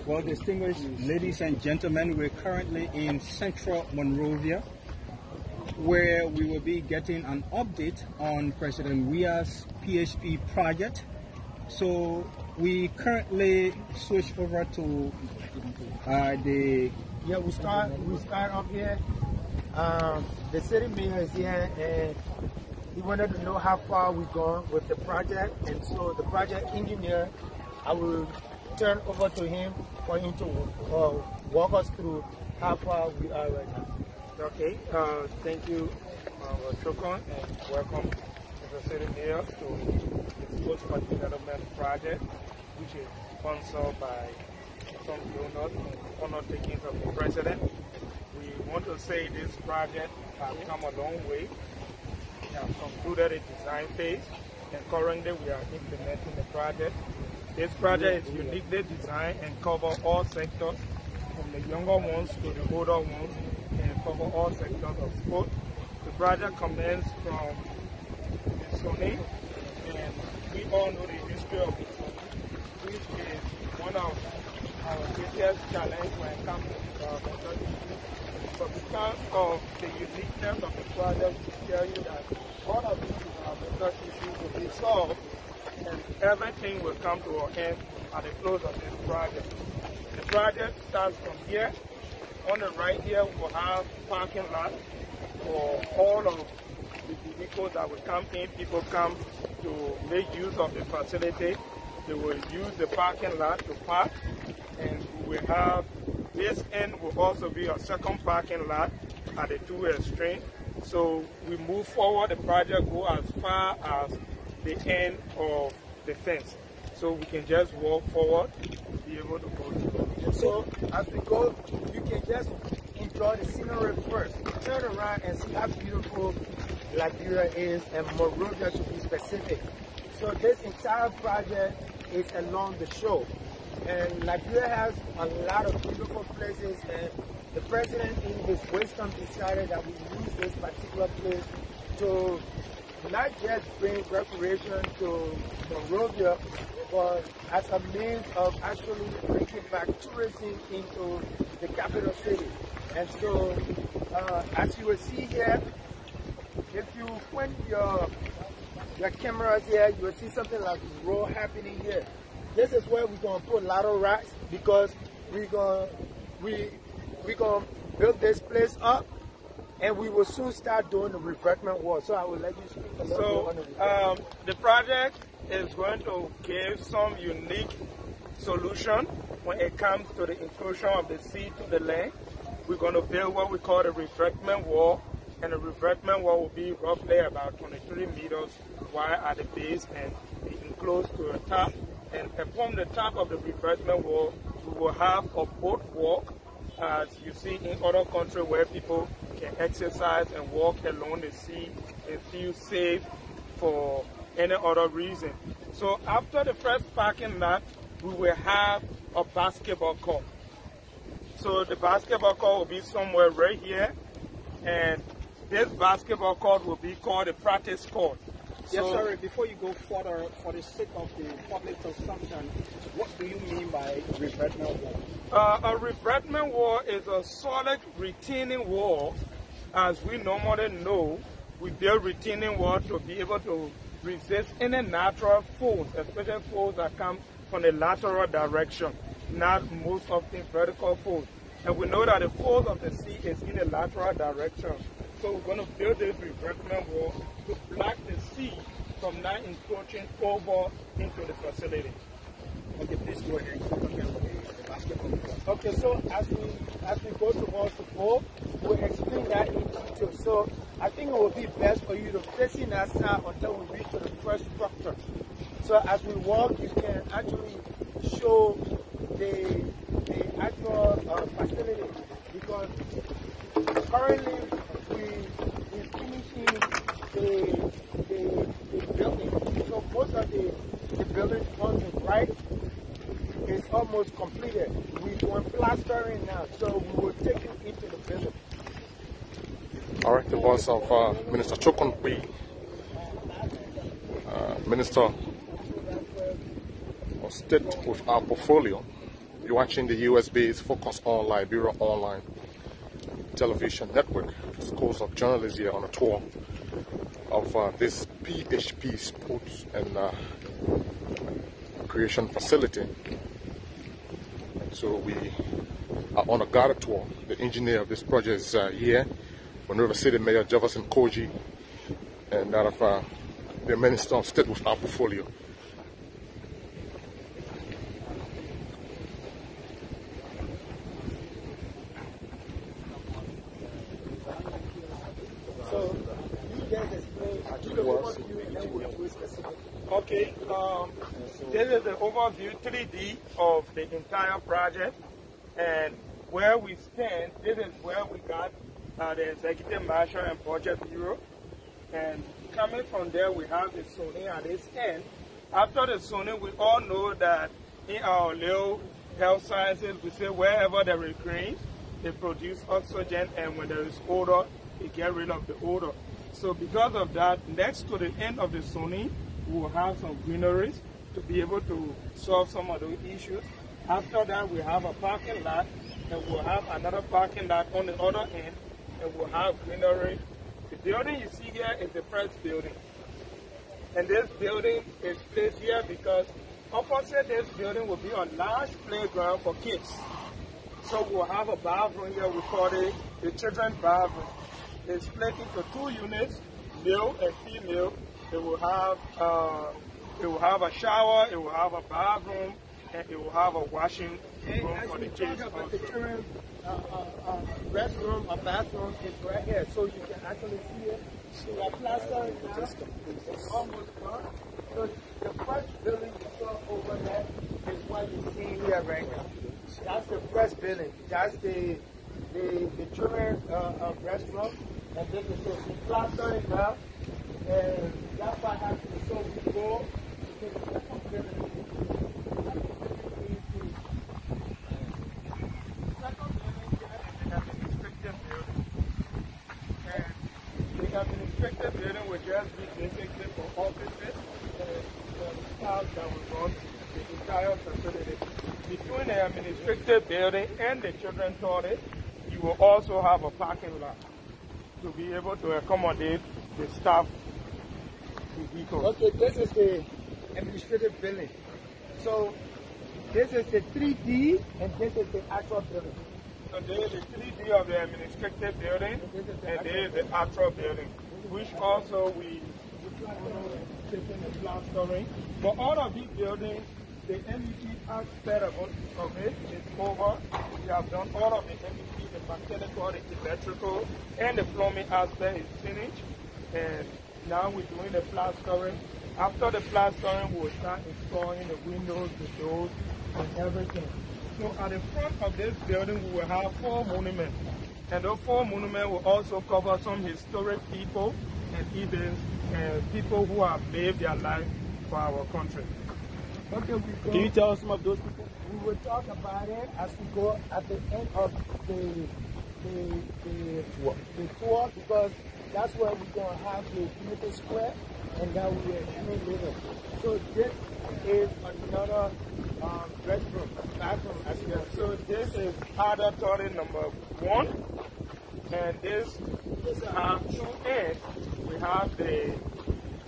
Well, distinguished ladies and gentlemen, we're currently in Central Monrovia, where we will be getting an update on President Weah's PHP project. So we currently switch over to we start up here. The city mayor is here, and he wanted to know how far we've gone with the project, and so the project engineer, I will turn over to him for him to walk us through how far we are right now. Okay, thank you, Chokon, and welcome to the city mayor to this Post for Development project, which is sponsored by some donors and undertakings of the president. We want to say this project has come a long way. We have concluded a design phase, and currently we are implementing the project. This project is uniquely designed and covers all sectors, from the younger ones to the older ones, and cover all sectors of sport. The project commenced from the zoning, and we all know the history of the zoning, which is one of our greatest challenges when it comes to mental issues. But because of the uniqueness of the project, we tell you that all of these mental issues will be solved, and everything will come to an end at the close of this project. The project starts from here. On the right here, we will have parking lot for all of the vehicles that will come in. People come to make use of the facility. They will use the parking lot to park, and we will have this end will also be a second parking lot at the two extreme. So we move forward, the project go as far as the end of the fence. So we can just walk forward, be able to go through. So as we go, you can just enjoy the scenery first. Turn around and see how beautiful Liberia is, and Monrovia to be specific. So this entire project is along the shore. And Liberia has a lot of beautiful places, and the president in his wisdom decided that we use this particular place to not just bring recreation to Monrovia, but as a means of actually bringing back tourism into the capital city. And so, as you will see here, if you point your cameras here, you will see something like raw happening here. This is where we're going to put ladder racks, because we're going to build this place up, and we will soon start doing the revetment work. So I will let you speak a little bit on the project is going to give some unique solution when it comes to the inclusion of the sea to the land. We're going to build what we call the revetment wall, and the revetment wall will be roughly about 23 meters wide at the base and be enclosed to the top. And upon the top of the revetment wall, we will have a boat walk, as you see in other countries where people can exercise and walk along the sea and feel safe for any other reason. So after the first parking lot, we will have a basketball court. So the basketball court will be somewhere right here, and this basketball court will be called the practice court. Yes, sorry, before you go further, for the sake of the public consumption, what do you mean by revetment wall? A revetment wall is a solid retaining wall. As we normally know, we build retaining wall to be able to resist any natural force, especially force that come from the lateral direction, not most often vertical force. And we know that the force of the sea is in the lateral direction. So we're going to build this revetment wall to block the sea from not encroaching over into the facility. Okay, please go ahead. The basketball court. Okay, so as we go towards the goal, we'll explain that in detail. So I think it would be best for you to face in that side until we reach to the first structure. So as we walk, you can actually show the actual facility, because currently we're finishing the building. So most of the building on the right is almost completed. We're doing plastering now, so we will take it into the building. All right, the voice of Minister Chokon Pui, Minister of State with our portfolio You're watching the US-based Focus on Liberia Online Television Network. Schools of Journalists here on a tour of this PHP Sports and Creation Facility. And so we are on a guided tour. The engineer of this project is here, River City Mayor Jefferson Koji, and that of the Minister of State with our portfolio. So you guys explain, do the overview and then we'll do specific. Okay, this is the overview 3D of the entire project, and where we stand, this is where we got the Executive Marshal and Project Bureau, and coming from there we have the zoning at this end. After the zoning, we all know that in our little health sciences, we say wherever there is grains, they produce oxygen, and when there is odor, they get rid of the odor. So because of that, next to the end of the zoning, we will have some greeneries to be able to solve some of those issues. After that, we have a parking lot, and we'll have another parking lot on the other end, and we'll have greenery. The building you see here is the first building. And this building is placed here because opposite this building will be a large playground for kids. So we'll have a bathroom here, we call it the children's bathroom. It's split into 2 units, male and female. It will have a shower, it will have a bathroom, and it will have a washing room for the kids. About the children's restroom or bathroom is right here, so you can actually see it. So the plaster is almost done. So the first building you saw over there is what you're seeing here right now. That's the first building. That's the children's restroom, and this is the plaster is now. And that's what happens. So we go to the second building. The administrative building will just be basically for offices and the staff that will run the entire facility. Between the administrative building and the children's toilet, you will also have a parking lot to be able to accommodate the staff vehicles. Okay, this is the administrative building. So this is the 3D and this is the actual building. So there is the 3D of the administrative building, and there is the actual building, which also we taking the plastering. For all of these buildings, the MEP aspect of it is over. We have done all of the MEP, the mechanical, the electrical, and the plumbing aspect is finished. And now we're doing the plastering. After the plastering, we'll start installing the windows, the doors, and everything. So at the front of this building, we will have 4 monuments. And those 4 monuments will also cover some historic people and events and people who have lived their life for our country. Okay, Can you tell us some of those people? We will talk about it as we go at the end of the tour, because that's where we're going to have the community square, and that we will explain later. So this is another restroom, bathroom as well. So this is auditorium number 1, and this have 2 ends. We have the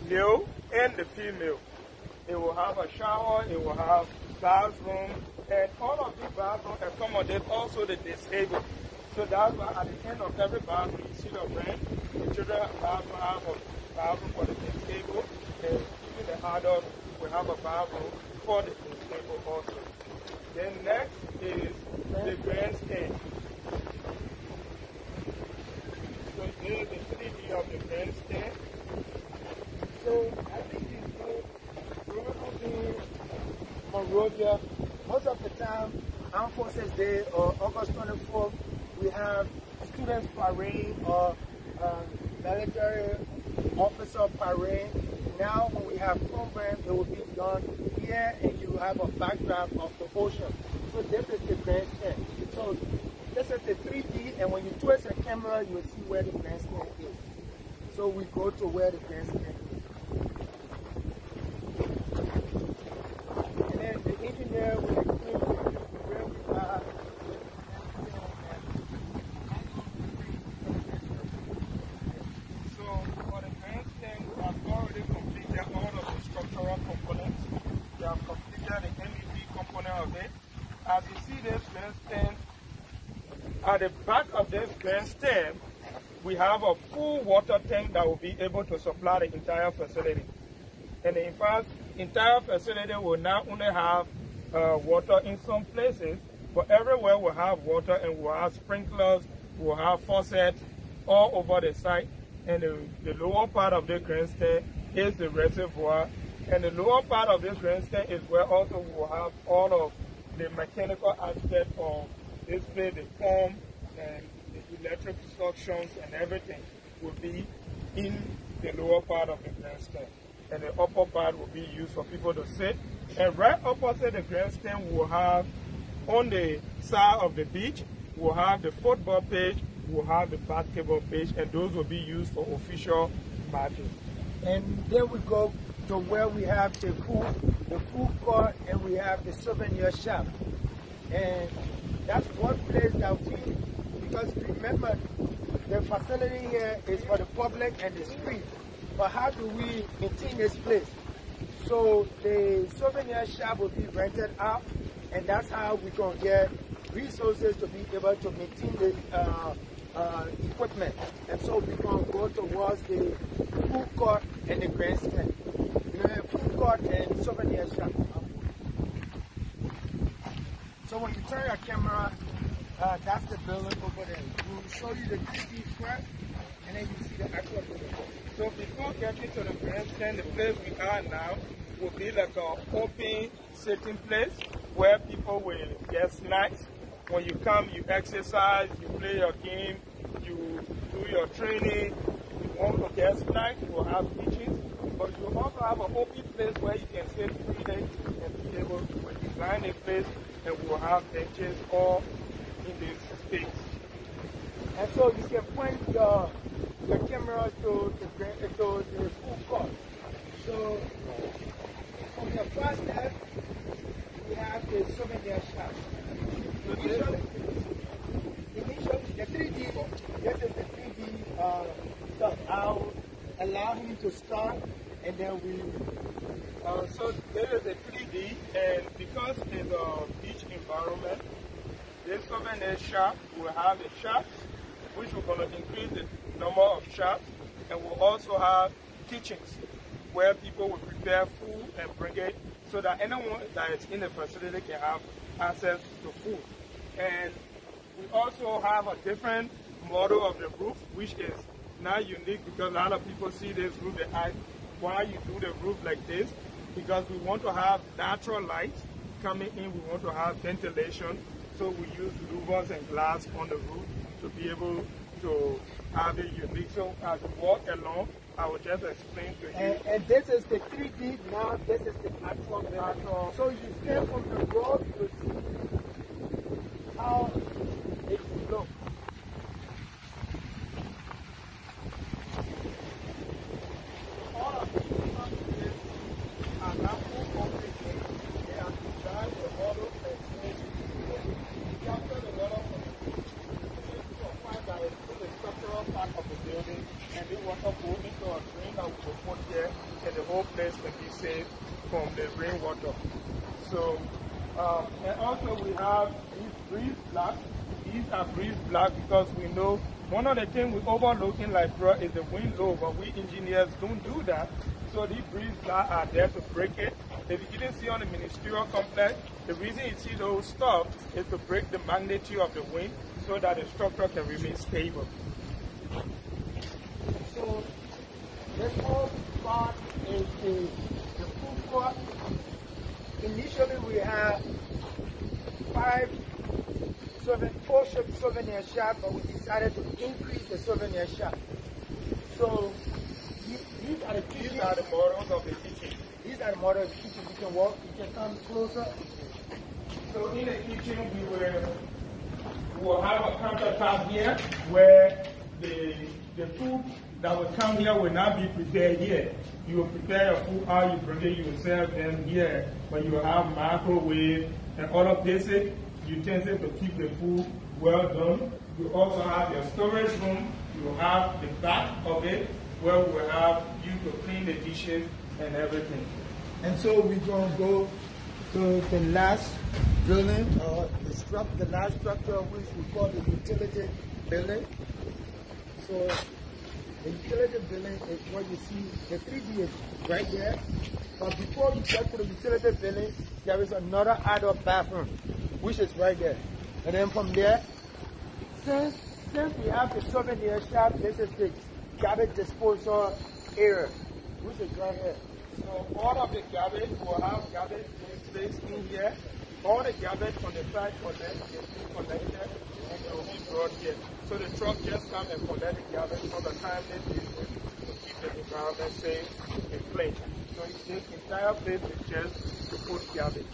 male and the female. It will have a shower, it will have bathroom, and all of these bathrooms accommodate also the disabled. So that's why at the end of every bathroom you see the ramp. The children bathroom have a bathroom for the disabled, and even the adults will have a bathroom for the disabled also. Then next is the grandstand. So this is the 3D of the grandstand. So I think Monrovia, most of the time, Armed Forces Day or August 24th, we have students parade or military officer parade. Now when we have programs, it will be done here, and you have a backdrop of the ocean. So this is the grandstand. So this is the 3D, and when you twist the camera, you will see where the grandstand is. So we go to where the grandstand is. And then the engineer will explain to you where we completed the MEP component of it. As you see this grandstand, at the back of this grandstand, we have a full water tank that will be able to supply the entire facility. And in fact, entire facility will not only have water in some places, but everywhere will have water, and we'll have sprinklers, we'll have faucets all over the site. And the lower part of the grandstand is the reservoir. And the lower part of this grandstand is where also we'll have all of the mechanical aspect of this place, the pump and the electric suctions and everything will be in the lower part of the grandstand. And the upper part will be used for people to sit. And right opposite the grandstand, we'll have on the side of the beach, we'll have the football pitch, we'll have the basketball pitch, and those will be used for official matches. And then we go to where we have the food court, and we have the souvenir shop. And that's one place that we, because remember, the facility here is for the public and it's free. But how do we maintain this place? So the souvenir shop will be rented out, and that's how we can get resources to be able to maintain this equipment. And so we can go towards the food court and the grandstand. Food court and souvenir shop. So when you turn your camera, that's the building over there. We'll show you the 3D first, and then you see the actual building. So before getting to the grandstand, the place we are now will be like an open sitting place where people will get snacks. When you come, you exercise, you play your game, you do your training. You want to get snacks, you will have kitchens. But you also have an open place where you can sit freely and be able to design a place, and we will have benches all in this space. And so you can point your camera to the food court. So from the first left, we have the souvenir shop. Initially, the 3D, this is the 3D stuff. I'll allow him to start, and then we... so there is a 3D, and because it's a beach environment, this souvenir shop will have the shops, which we're going to increase the number of shops, and we'll also have kitchens where people will prepare food and bring it so that anyone that is in the facility can have access to food. And we also have a different model of the roof, which is not unique because a lot of people see this roof, they ask why you do the roof like this, because we want to have natural light coming in, we want to have ventilation, so we use louvers and glass on the roof to be able to have it unique. So as we walk along, I will just explain to you. And this is the 3D, now this is the actual. So you stand from the road, you see how it looks. All of these companies are now full complicated. They have designed the model and capture the water from the beach. To find that it's the structural part of the building, and the water go into a drain that we will put there, and the whole place can be saved from the rainwater. So, and also we have these breeze blocks. These are breeze blocks because we know one of the things we overlook in Liberia is the wind load, but we engineers don't do that. So these breeze blocks are there to break it. If you didn't see on the ministerial complex, the reason you see those stuff is to break the magnitude of the wind so that the structure can remain stable. So this whole part is the food court. Initially we had 4 souvenir shops, but we decided to increase the souvenir shop. So these are the kitchens. These are the models of the kitchen. These are the models of the kitchen. You can walk, you can come closer. So in the kitchen we will have a countertop here where the food that will come here will not be prepared here. You will prepare your food how you bring it, you will serve them here, but you will have microwave and other basic utensils to keep the food well done. You also have your storage room. You will have the back of it where we will have you to clean the dishes and everything. And so we're going to go So the last building, the last structure which we call the utility building. So the utility building is what you see, the 3D is right there. But before you get to the utility building, there is another adult bathroom, which is right there. And then from there, since we have the souvenir shop, this is the garbage disposal area, which is right here. So all of the garbage will have garbage placed in here. All the garbage on the side collected and will be brought here. So the truck just come and collect the garbage on the timely basis to keep the environment safe and clean. So this entire place is just to put garbage.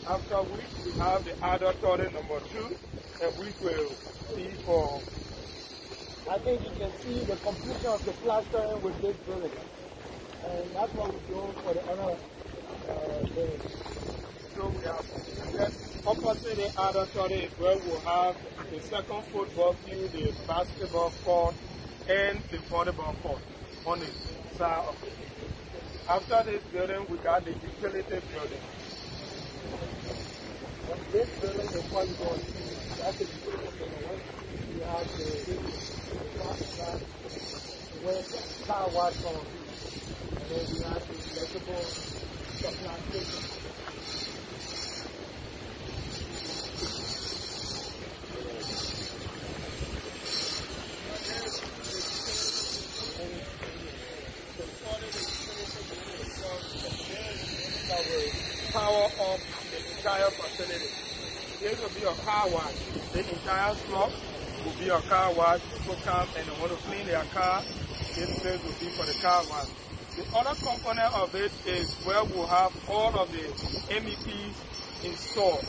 After which we have the adult toilet number 2, and which will see for. I think you can see the completion of the plastering with this building. And that's what we're doing for the other building. So we have just opposite the adult toilet is where we'll have the second football field, the basketball court, and the volleyball court on the side of it. After this building, we got the utility building. And this building is what you're going to see. That's the utility building. You have the where the car wash from. And then you have the electrical supply station. That will power up the entire facility. This will be a car wash. The entire slot will be a car wash. People come and they want to clean their car. This place will be for the car wash. The other component of it is where we'll have all of the MEPs installed.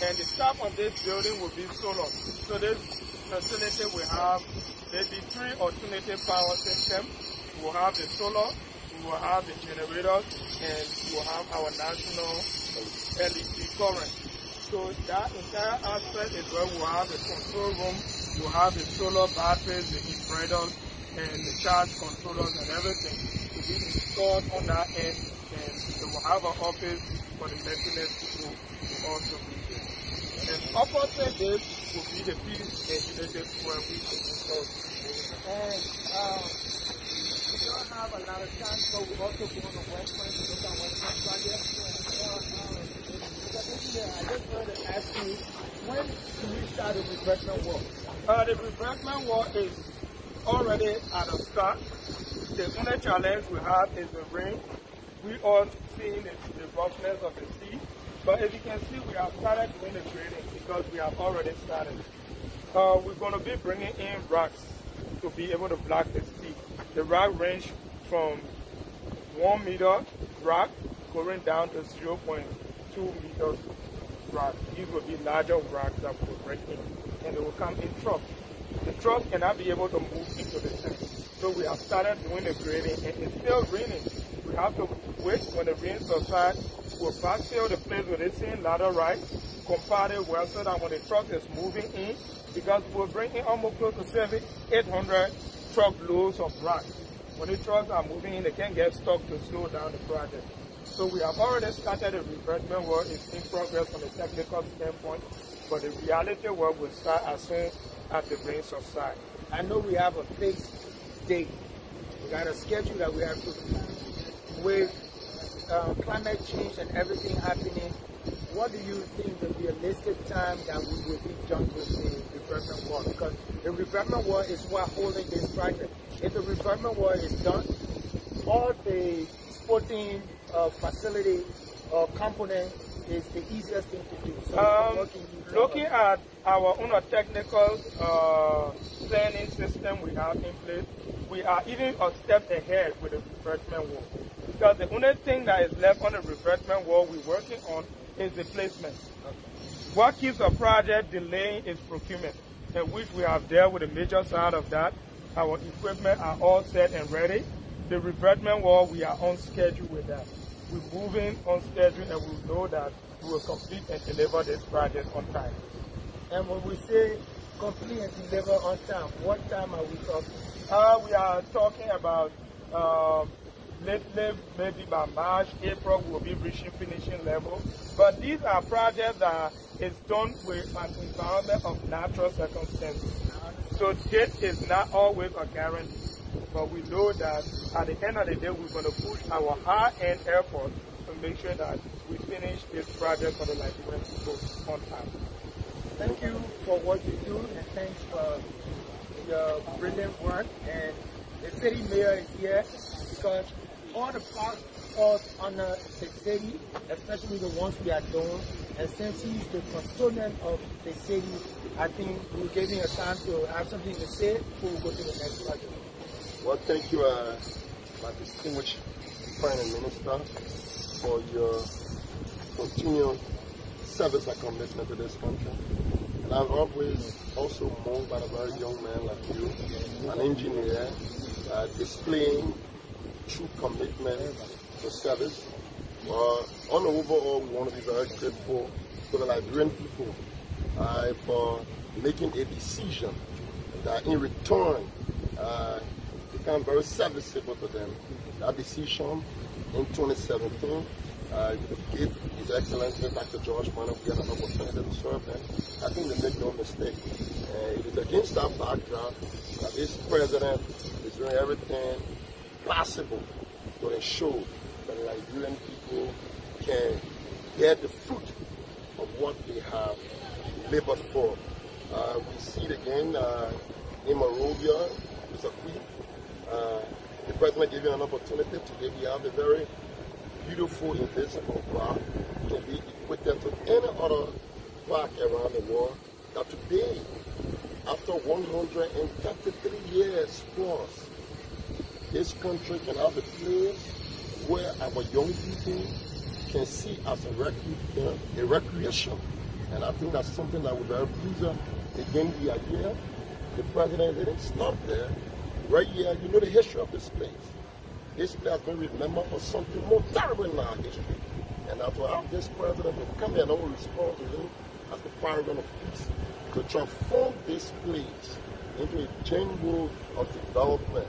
And the top of this building will be solar. So this facility will have maybe 3 alternative power systems. We'll have the solar, we will have the generators, and we will have our national LED current. So that entire aspect is where we'll have the control room, we'll have the solar batteries, the inverters, and the charge controllers and everything to be installed on that end, and we will have an office for the maintenance people to also be there. And opposite this will be the PHP where we can install. And we don't have a lot of time, so we also go on the website to look at website projects. I just wanted to ask you, when do we start the refreshment work? The refreshment work is already at the start. The only challenge we have is the rain. We all seeing the roughness of the sea. But as you can see, we have started doing the grading because we have already started. We're going to be bringing in racks to be able to block the sea. The rack range from 1 meter rack going down to 0.2 meters rack. These will be larger racks that we will bring in, and they will come in trucks. The truck cannot be able to move into the tank. So we have started doing the grading, and it's still raining. We have to wait when the rain subsides. We'll backfill the place with the same ladder right, compact it well so that when the truck is moving in, because we're bringing almost close to 800 truck loads of rocks. When the trucks are moving in, they can't get stuck to slow down the project. So we have already started the refreshment work. It's in progress from a technical standpoint, but the reality work will start as soon as the rain subsides. I know we have a fixed date. We got a schedule that we have to with climate change and everything happening. What do you think the realistic time that we will be done with the refreshment work? Because the refreshment work is what holding this project. If the refreshment work is done, all the sporting facility component is the easiest thing to do. So looking at our own technical planning system we have in place, we are even a step ahead with the refreshment work. Because the only thing that is left on the refreshment work we're working on is the placement. Okay. What keeps a project delaying is procurement, in which we have dealt with the major side of that. Our equipment are all set and ready. The refreshment work, we are on schedule with that. We're moving on schedule, and we know that we will complete and deliver this project on time. And when we say complete and deliver on time, what time are we talking? We are talking about maybe by March, April, we'll be reaching finishing level. But these are projects that is done with an environment of natural circumstances. So this is not always a guarantee. But we know that at the end of the day, we're going to push our high-end effort to make sure that we finish this project for the Liberian people on time. Thank you for what you do, and thanks for your brilliant work. And the city mayor is here because all the parks falls under the city, especially the ones we are doing. And since he's the custodian of the city, I think we'll give him a time to have something to say before we go to the next project. Well, thank you, my distinguished Prime Minister, for your continued service and commitment to this country. And I've always also moved by a very young man like you, an engineer, displaying true commitment to service. On the overall, we want to be very grateful to the Liberian people for making a decision that in return become very serviceable to them. That decision in 2017 gave His Excellency Dr. George Mann we had an opportunity to serve him. I think they make no mistake. It is against that backdrop that this president is doing everything possible to ensure that the Liberian people can get the fruit of what they have labored for. We see it again in Monrovia, Mr. Queen. The president gave you an opportunity. Today we have a very beautiful invisible park. It can be equated to any other park around the world. That today, after 133 years plus, this country can have a place where our young people can see as a recreation. And I think that's something that we're very pleased. Again, we are here. The president didn't stop there. Right here, you know the history of this place. This place has been remembered for something more terrible in our history. And that to have this president to come here and all respond to him as the paragon of peace, to transform this place into a general of development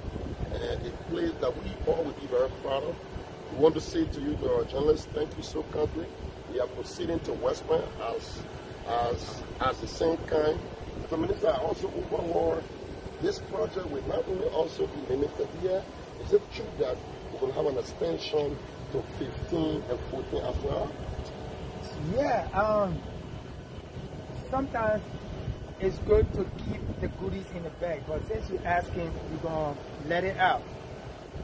and a place that we all would be very proud of. We want to say to you, to our journalists, thank you so kindly. We are proceeding to West Point as the same kind. The minister also overall. This project will not only also be limited here, is it true that we will have an extension to 15 and 14 as well? Yeah, sometimes it's good to keep the goodies in the bag, but since you're asking, we're going to let it out.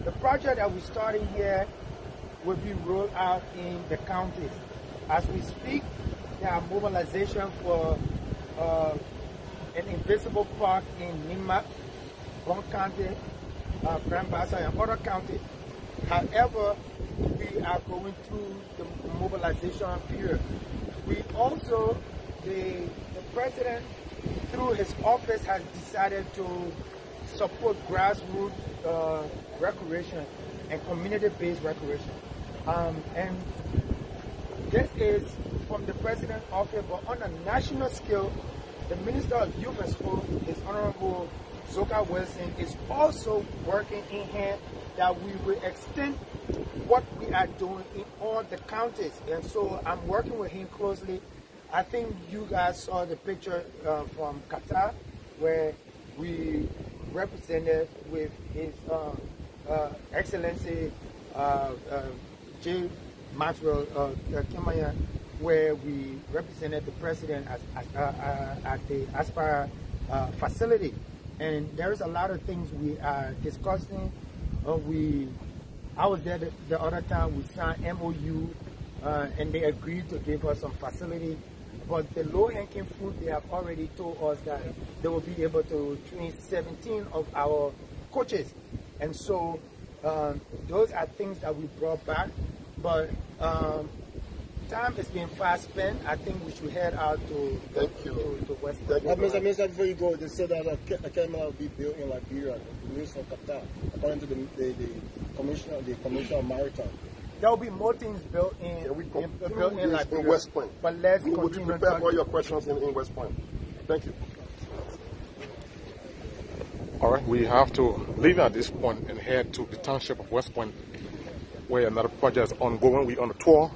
The project that we're starting here will be rolled out in the counties. As we speak, there are mobilization for an invisible park in Nima, Bon County, Grand Bassa, and other counties. However, we are going through the mobilization period. We also, the president, through his office, has decided to support grassroots recreation and community-based recreation. And this is from the president's office, but on a national scale, the Minister of Youth and Sport, His Honorable Zoka Wilson, is also working in hand that we will extend what we are doing in all the counties. And so I'm working with him closely. I think you guys saw the picture from Qatar where we represented with His Excellency J. Maxwell Kimaya, where we represented the president at the Aspire facility. And there's a lot of things we are discussing. I was there the other time. We signed MOU, and they agreed to give us some facility. But the low-hanging fruit, they have already told us that they will be able to train 17 of our coaches. And so those are things that we brought back. But time is being fast spent. I think we should head out to West Point. Mr. Before you go, they said that a camera will be built in Liberia, news from Qatar, according to the Commissioner of Maritime. There will be more things built in Liberia, in West Point. But let's we will be continue. prepared for your questions in West Point. Thank you. All right, we have to leave at this point and head to the township of West Point where another project is ongoing. We're on a tour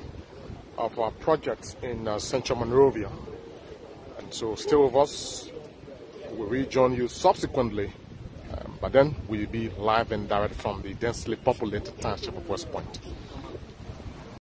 of our projects in Central Monrovia. And so stay with us. We'll rejoin you subsequently. But then we'll be live and direct from the densely populated township of West Point.